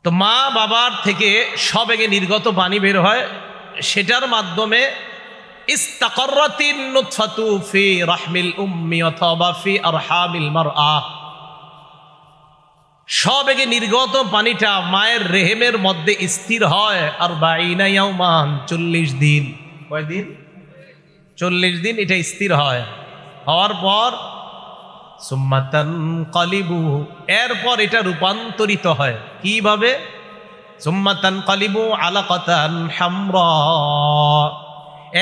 তো মা বাবার থেকে সবেগে নির্গত পানি বের হয়, সেটার মাধ্যমে ইস্তাকাররাতিন নুতফাতু ফি রাহমিল উম্মি অথবা ফি আরহামিল মারআ, সবেগে নির্গত পানিটা মায়ের রেহেমের মধ্যে স্থির হয় 40 ইয়াওমান, 40 দিন। কয়দিন? 40 দিন এটা স্থির হয়। হওয়ার পর সুম্মা তানকালিবু, এরপর এটা রূপান্তরিত হয়। কিভাবে? সুম্মা তানকালিবু আলাকাতান হামরা,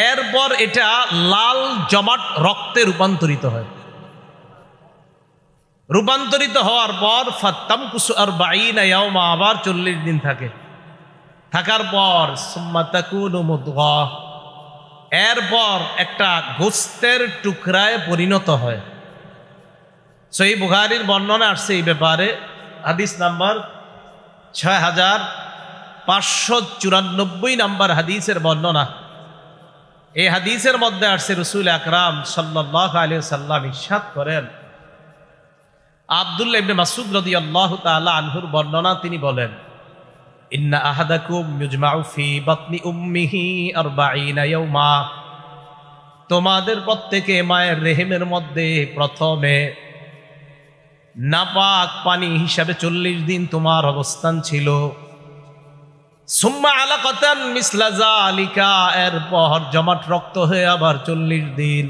এরপর এটা লাল জমাট রক্তে রূপান্তরিত হয়। রূপান্তরিত হওয়ার পর ফাত্তামকুসু 40 ইয়াওমা, আবার 40 দিন থাকে। থাকার পর সুম্মা তাকুনু মুদগা, এরপর একটা গোস্তের টুকরায় পরিণত হয়। সহিহ বুখারীর বর্ণনা আসছে এই ব্যাপারে, হাদিস নাম্বার 6594 নাম্বার হাদিসের বর্ণনা। এই হাদিসের মধ্যে আসছে রাসূল আকরাম সাল্লাল্লাহু আলাইহি ওয়াসাল্লাম ইরশাদ করেন, আব্দুল্লাহ ইবনে মাসউদ রাদিয়াল্লাহু তাআলা আনহুর বর্ণনা, তিনি বলেন, ইন্না আহাদাকুম ইউজমাউ ফি বাতনি উম্মিহি 40 ইয়াওমা, তোমাদের প্রত্যেকে মায়ের রেহেমের মধ্যে প্রথমে নাপাক পানি হিসাবে 40 দিন তোমার অবস্থান ছিল। সুম্মা আলাকাতান মিসলা যালিকা, এরপর জমাট রক্ত হয়ে আবার 40 দিন।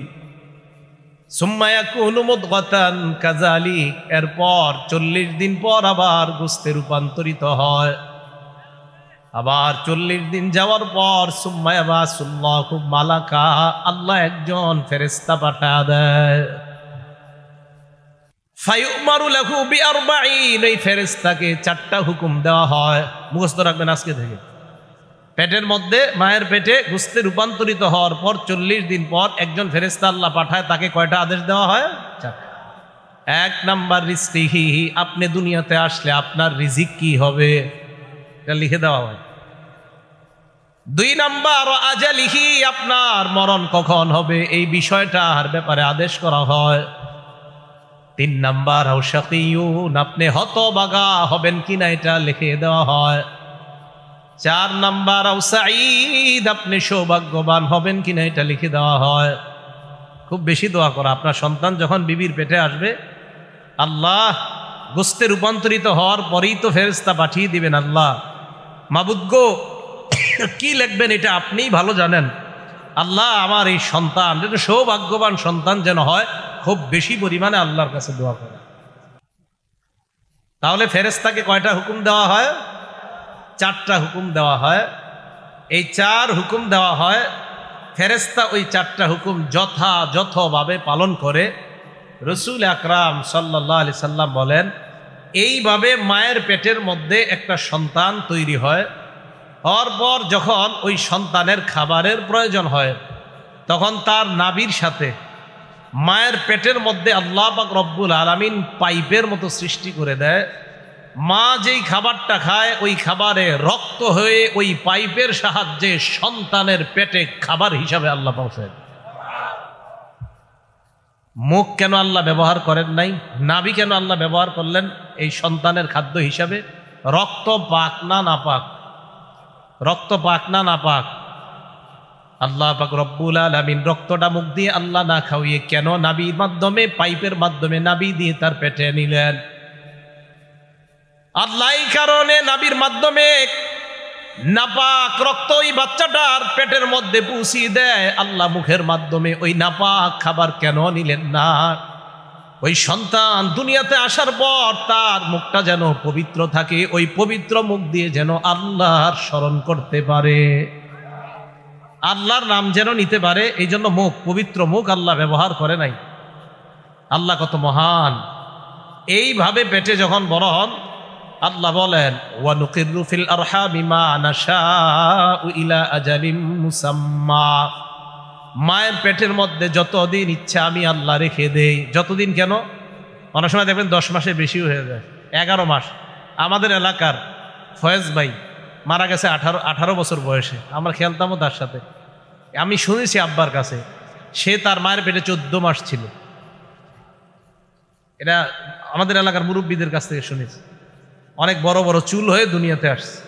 সুম্মা ইয়াকুনু মুদগাতান কাযালিক, এরপর 40 দিন পর আবার গোস্তে রূপান্তরিত হয়। আবার 40 দিন যাওয়ার পর সুম্মা ইয়াবাসুল্লাহু মালাকা, আল্লাহ একজন ফেরেশতা পাঠায় দেয়। ফায়ুমারু লাহু বি40, এই ফেরেশতাকে 4টা হুকুম দেওয়া হয়। মুখস্থ রাখবেন আজকে থেকে। পেটের মধ্যে, মায়ের পেটে গোস্তে রূপান্তরিত হওয়ার পর 40 দিন পর একজন ফেরেশতা আল্লাহ পাঠায়, তাকে কয়টা আদেশ দেওয়া হয়? 4টা। 1 নাম্বার রিজকিহি, আপনি দুনিয়াতে আসলে আপনার রিজিক কি হবে এটা লিখে দেওয়া হয়। 2 নাম্বার আজালিহি, আপনার মরণ কখন হবে এই বিষয়টার ব্যাপারে আদেশ করা হয়। 3 নাম্বার আও শাকিয়ুন, আপনি হতভাগা হবেন কিনা এটা লিখে দেওয়া হয়। 4 নাম্বার আও সাঈদ, আপনি সৌভাগ্যবান হবেন কিনা এটা লিখে দেওয়া হয়। খুব বেশি দোয়া করা, আপনার সন্তান যখন বিবির পেটে আসবে, আল্লাহ গোস্তে রূপান্তরিত হওয়ার পরেই তো ফেরেশতা পাঠিয়ে দিবেন। আল্লাহ মাবুদ গো, কি লিখবেন এটা আপনিই ভালো জানেন। আল্লাহ আমার এই সন্তান যেন সৌভাগ্যবান সন্তান যেন হয়, খুব বেশি পরিমাণে আল্লাহর কাছে দোয়া করে। তাহলে ফেরেশতাকে কয়টা হুকুম দেওয়া হয়? 4টা হুকুম দেওয়া হয়। এই 4 হুকুম দেওয়া হয়, ফেরেশতা ওই 4টা হুকুম যথাযথভাবে পালন করে। রাসূল আকরাম সাল্লাল্লাহু আলাইহি সাল্লাম বলেন, এইভাবে মায়ের পেটের মধ্যে একটা সন্তান তৈরি হয়। হওয়ার পর যখন ওই সন্তানের খাবারের প্রয়োজন হয়, তখন তার নাভির সাথে মায়ের পেটের মধ্যে আল্লাহ পাক রব্বুল আলামিন পাইপের মতো সৃষ্টি করে দেয়। মা যেই খাবারটা খায়, ওই খাবারে রক্ত হয়ে ওই পাইপের সাহায্যে সন্তানের পেটে খাবার হিসাবে আল্লাহ পৌঁছায়। মুখ কেন আল্লাহ ব্যবহার করেন নাই? নাভি কেন আল্লাহ ব্যবহার করলেন এই সন্তানের খাদ্য হিসাবে? রক্ত পাক না নাপাক? রক্ত পাক না নাপাক? আল্লাহ পাক রব্বুল আলামিন রক্তটা মুখ দিয়ে আল্লাহ না খাওয়িয়ে কেন নাভির মাধ্যমে, পাইপের মাধ্যমে নাভি দিয়ে তার পেটে নিলেন? আল্লাহ এই কারণে নাভির মাধ্যমে নাপাক রক্ত ওই বাচ্চাটার পেটের মধ্যে পৌঁছিয়ে দেয়। আল্লাহ মুখের মাধ্যমে ওই নাপাক খাবার কেন নিলেন না? ওই সন্তান দুনিয়াতে আসার পর তার মুখটা যেন পবিত্র থাকে, ওই পবিত্র মুখ দিয়ে যেন আল্লাহর স্মরণ করতে পারে, আল্লাহর নাম যেন নিতে পারে। এই জন্য মুখ, পবিত্র মুখ আল্লাহ ব্যবহার করে নাই। আল্লাহ কত মহান! এইভাবে পেটে যখন বড় হন, আল্লাহ বলেন, ওয়া নুকিরু ফিল আরহামি মা নাশাউ ইলা আজালিম মুসাম্মা, মায়ের পেটের মধ্যে যতদিন ইচ্ছা আমি আল্লাহ রেখে দেই। যতদিন কেন? অনেক সময় দেখবেন 10 মাসের বেশি হয়ে যায়, 11 মাস। আমাদের এলাকার ফয়েজ ভাই মারা গেছে 18 বছর বয়সে। আমরা খেলতামও তার সাথে। আমি শুনেছি আব্বার কাছে, সে তার মায়ের পেটে 14 মাস ছিল। এটা আমাদের এলাকার মুরব্বীদের কাছ থেকে শুনেছি। অনেক বড় বড় চুল হয়ে দুনিয়াতে আসছে।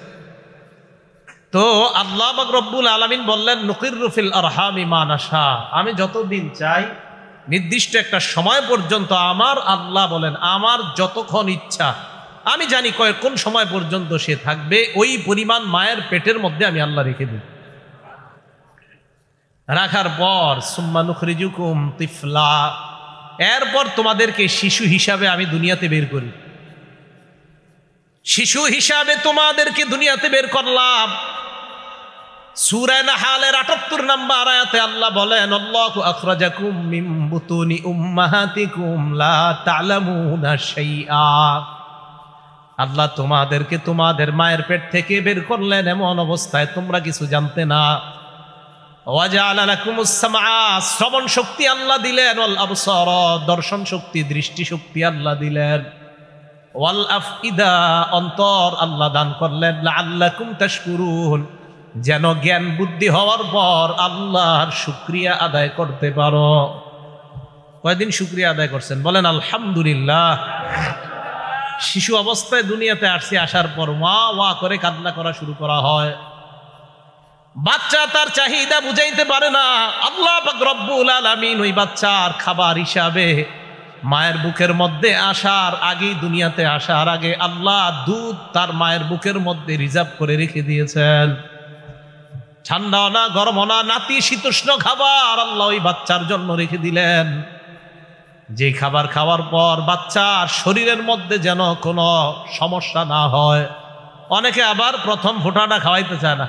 তো আল্লাহ পাক রব্বুল আলামিন বললেন, নুকিররু ফিল আরহামি মা নাশা, আমি যতদিন চাই নির্দিষ্ট একটা সময় পর্যন্ত, আমার আল্লাহ বলেন আমার যতক্ষণ ইচ্ছা, আমি জানি কোন সময় পর্যন্ত সে থাকবে, ওই পরিমাণ মায়ের পেটের মধ্যে আমি আল্লাহ রেখে দিই। রাখার পর সুম্মা নুখরিজুকুম তিফলা, এরপর তোমাদেরকে শিশু হিসাবে আমি দুনিয়াতে বের করি। শিশু হিসাবে তোমাদেরকে দুনিয়াতে বের করলাম। সূরা নাহালের ৭৮ নম্বর আয়াতে আল্লাহ বলেন, আল্লাহু আখরাজাকুম মিন বুতুনি উম্মাহাতিকুম লা তা'লামুনা শাইআ, আল্লাহ তোমাদেরকে তোমাদের মায়ের পেট থেকে বের করলেন এমন অবস্থায় তোমরা কিছু জানতে না। ওয়াজআলা লাকুমুস সামআ, শ্রবণ শক্তি আল্লাহ দিলেন, ওয়াল আবসারা, দর্শন শক্তি দৃষ্টি শক্তি আল্লাহ দিলেন, ওয়াল আফইদা, অন্তর আল্লাহ দান করলেন, লাআল্লাকুম তাশকুরুন, যেন জ্ঞান বুদ্ধি হওয়ার পর আল্লাহর শুকরিয়া আদায় করতে পারো। কয়দিন শুকরিয়া আদায় করছেন বলেন আলহামদুলিল্লাহ। শিশু অবস্থায় দুনিয়াতে আসছে, আসার পর ওয়া ওয়া করে কান্না করা শুরু করা হয়। বাচ্চা তার চাহিদা বুঝাইতে পারে না, আল্লাহ পাক রব্বুল আলামিন ওই বাচ্চার খাবার হিসাবে মায়ের বুকের মধ্যে আসার আগেই, দুনিয়াতে আসার আগে আল্লাহ দুধ তার মায়ের বুকের মধ্যে রিজার্ভ করে রেখে দিয়েছেন। ঠান্ডা না গরম না নাতি শীতোষ্ণ খাবার আল্লাহ ওই বাচ্চার জন্য রেখে দিলেন, যে খাবার খাওয়ার পর বাচ্চার শরীরের মধ্যে যেন কোনো সমস্যা না হয়। অনেকে আবার প্রথম ফোঁটাটা খাওয়াইতে চায় না,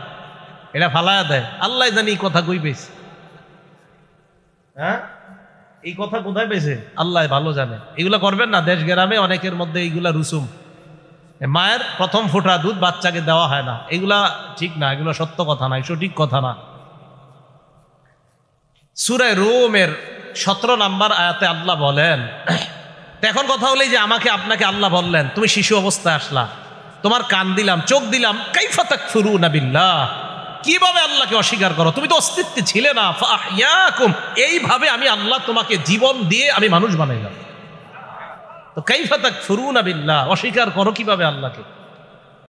এটা ফালায়া দেয়। আল্লাহ জানি এই কথা কই পেয়েছে, হ্যাঁ এই কথা কোথায় পেয়েছে আল্লাহ ভালো জানে। এগুলা করবেন না, দেশ গ্রামে অনেকের মধ্যে এইগুলা রুসুম, মায়ের প্রথম ফোঁটা দুধ বাচ্চাকে দেওয়া হয় না, এগুলা ঠিক না, এগুলো সত্য কথা না, সঠিক কথা না। সূরা রুমের 17 নম্বর আয়াতে আল্লাহ বলেন, এখন কথা হলো যে আমাকে আপনাকে আল্লাহ বললেন তুমি শিশু অবস্থায় আসলা, তোমার কান দিলাম চোখ দিলাম, কাইফা তাকফুরুনা বিল্লাহ, কিভাবে আল্লাহকে অস্বীকার করো, তুমি তো অস্তিত্বে ছিলে না, ফাআহইয়াকুম, এইভাবে আমি আল্লাহ তোমাকে জীবন দিয়ে আমি মানুষ বানাইলাম। তো কাইফা তাকফুরুনা বিল্লাহ, অস্বীকার করো কিভাবে আল্লাহকে।